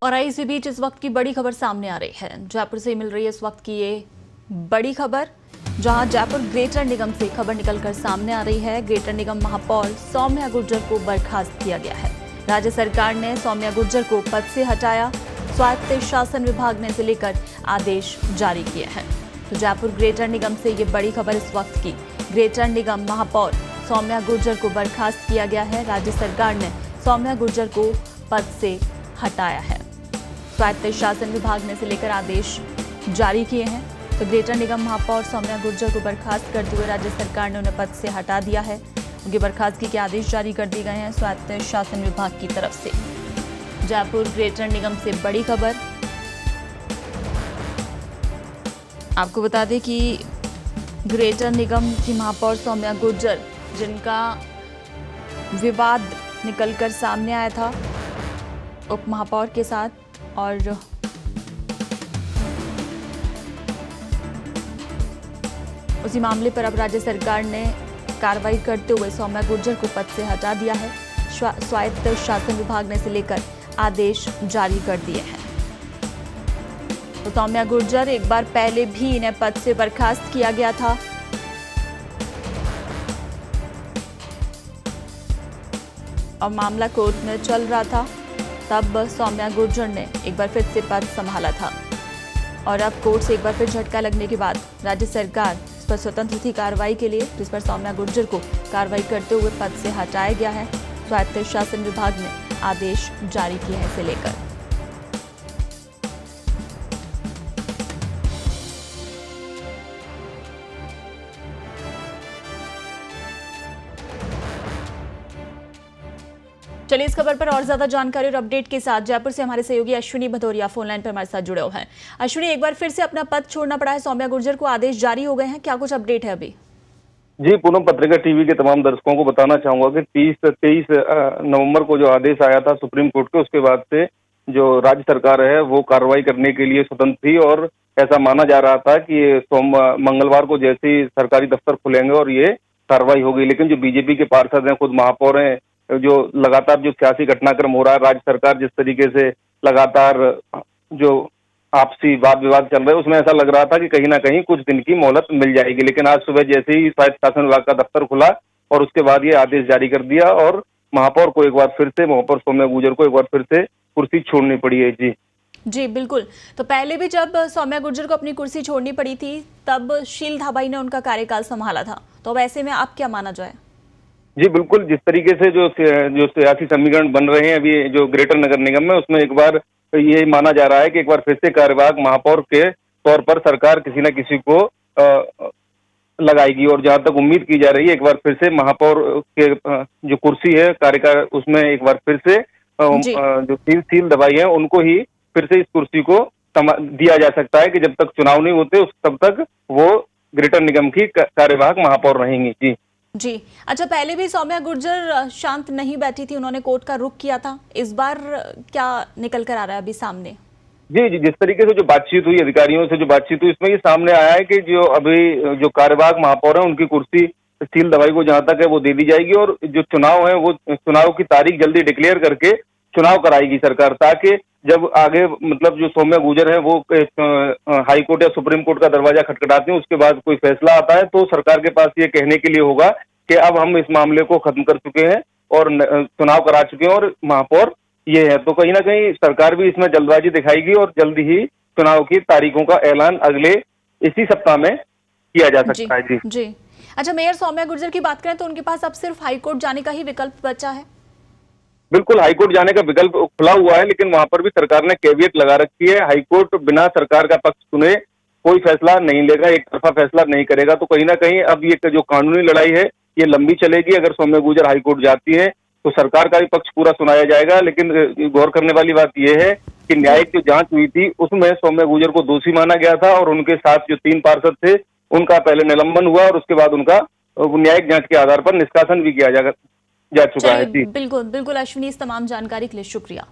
और इसी बीच इस वक्त की बड़ी खबर सामने आ रही है। जयपुर से मिल रही है इस वक्त की ये बड़ी खबर, जहां जयपुर ग्रेटर निगम से खबर निकलकर सामने आ रही है। ग्रेटर निगम महापौर सौम्या गुर्जर को बर्खास्त किया गया है। राज्य सरकार ने सौम्या गुर्जर को पद से हटाया। स्वायत्त शासन विभाग ने इसे लेकर आदेश जारी किए हैं। तो जयपुर ग्रेटर निगम से ये बड़ी खबर इस वक्त की। ग्रेटर निगम महापौर सौम्या गुर्जर को बर्खास्त किया गया है। राज्य सरकार ने सौम्या गुर्जर को पद से हटाया है। स्वायत्त शासन विभाग ने इसे लेकर आदेश जारी किए हैं। तो ग्रेटर निगम महापौर सौम्या गुर्जर को बर्खास्त करते हुए राज्य सरकार ने उन्हें पद से हटा दिया है। उनकी बर्खास्तगी के आदेश जारी कर दिए गए हैं स्वायत्त शासन विभाग की तरफ से। जयपुर ग्रेटर निगम से बड़ी खबर। आपको बता दें कि ग्रेटर निगम की महापौर सौम्या गुर्जर, जिनका विवाद निकलकर सामने आया था उप महापौर के साथ, और उसी मामले पर अब राज्य सरकार ने कार्रवाई करते हुए सौम्या गुर्जर को पद से हटा दिया है। स्वायत्त शासन विभाग ने इसे लेकर आदेश जारी कर दिए हैं। तो सौम्या गुर्जर, एक बार पहले भी इन्हें पद से बर्खास्त किया गया था। और मामला कोर्ट में चल रहा था, तब सौम्या गुर्जर ने एक बार फिर से पद संभाला था। और अब कोर्ट से एक बार फिर झटका लगने के बाद राज्य सरकार इस पर स्वतंत्र थी कार्रवाई के लिए, जिस पर सौम्या गुर्जर को कार्रवाई करते हुए पद से हटाया गया है। स्वायत्त शासन विभाग ने आदेश जारी किए हैं इसे लेकर। चलिए इस खबर पर और ज्यादा जानकारी और अपडेट के साथ जयपुर से हमारे सहयोगी अश्विनी भदौरिया फोन लाइन पर हमारे साथ जुड़े हुए हैं। अश्विनी, एक बार फिर से अपना पद छोड़ना पड़ा है सौम्या गुर्जर को, आदेश जारी हो गए हैं, क्या कुछ अपडेट है अभी? जी, पूनम पत्रिका टीवी के तमाम दर्शकों को बताना चाहूंगा कि 23 नवंबर को जो आदेश आया था सुप्रीम कोर्ट के, उसके बाद से जो राज्य सरकार है वो कार्रवाई करने के लिए स्वतंत्र थी। और ऐसा माना जा रहा था कि मंगलवार को जैसे ही सरकारी दफ्तर खुलेंगे और ये कार्रवाई होगी। लेकिन जो बीजेपी के पार्षद हैं, खुद महापौर हैं, जो लगातार जो सियासी घटनाक्रम हो रहा है, राज्य सरकार जिस तरीके से लगातार जो आपसी वाद विवाद चल रहे हैं, उसमें ऐसा लग रहा था कि कहीं ना कहीं कुछ दिन की मोहलत मिल जाएगी। लेकिन आज सुबह जैसे ही स्वायत्त शासन विभाग का दफ्तर खुला और उसके बाद ये आदेश जारी कर दिया और महापौर को एक बार फिर से, महापौर सौम्या गुर्जर को एक बार फिर से कुर्सी छोड़नी पड़ी है। जी बिल्कुल। तो पहले भी जब सौम्या गुर्जर को अपनी कुर्सी छोड़नी पड़ी थी, तब शील धाबाई ने उनका कार्यकाल संभाला था। तो अब ऐसे में आप क्या माना जाए? जी बिल्कुल, जिस तरीके से जो सियासी समीकरण बन रहे हैं अभी जो ग्रेटर नगर निगम में, उसमें एक बार ये माना जा रहा है कि एक बार फिर से कार्यवाहक महापौर के तौर पर सरकार किसी न किसी को लगाएगी। और जहां तक उम्मीद की जा रही है, एक बार फिर से महापौर के जो कुर्सी है कार्यकाल, उसमें एक बार फिर से जो सील दबाई है उनको ही फिर से इस कुर्सी को दिया जा सकता है कि जब तक चुनाव नहीं होते तब तक वो ग्रेटर निगम की कार्यवाहक महापौर रहेंगी। जी अच्छा, पहले भी सौम्या गुर्जर शांत नहीं बैठी थी, उन्होंने कोर्ट का रुख किया था। इस बार क्या निकल कर आ रहा है अभी सामने? जी, जिस तरीके से जो बातचीत हुई, अधिकारियों से जो बातचीत हुई, इसमें ये सामने आया है कि जो अभी जो कार्यवाहक महापौर है उनकी कुर्सी सील दवाई को जहां तक है वो दे दी जाएगी। और जो चुनाव है वो चुनाव की तारीख जल्दी डिक्लेयर करके चुनाव कराएगी सरकार, ताकि जब आगे मतलब जो सौम्या गुर्जर है वो हाई कोर्ट या सुप्रीम कोर्ट का दरवाजा खटखटाते हैं, उसके बाद कोई फैसला आता है तो सरकार के पास ये कहने के लिए होगा कि अब हम इस मामले को खत्म कर चुके हैं और चुनाव करा चुके हैं और महापौर ये है। तो कहीं ना कहीं सरकार भी इसमें जल्दबाजी दिखाएगी और जल्दी ही चुनाव की तारीखों का ऐलान अगले इसी सप्ताह में किया जा सकता है। जी अच्छा, मेयर सौम्या गुर्जर की बात करें तो उनके पास अब सिर्फ हाईकोर्ट जाने का ही विकल्प बचा है। बिल्कुल, हाईकोर्ट जाने का विकल्प खुला हुआ है, लेकिन वहां पर भी सरकार ने कैवियट लगा रखी है। हाईकोर्ट बिना सरकार का पक्ष सुने कोई फैसला नहीं लेगा, एक तरफा फैसला नहीं करेगा। तो कहीं ना कहीं अब ये जो कानूनी लड़ाई है ये लंबी चलेगी। अगर सौम्या गुर्जर हाईकोर्ट जाती है तो सरकार का भी पक्ष पूरा सुनाया जाएगा। लेकिन गौर करने वाली बात यह है कि न्यायिक जो जांच हुई थी उसमें सौम्या गुर्जर को दोषी माना गया था और उनके साथ जो 3 पार्षद थे उनका पहले निलंबन हुआ और उसके बाद उनका न्यायिक जांच के आधार पर निष्कासन भी किया जा चुका है। बिल्कुल बिल्कुल अश्विनी, इस तमाम जानकारी के लिए शुक्रिया।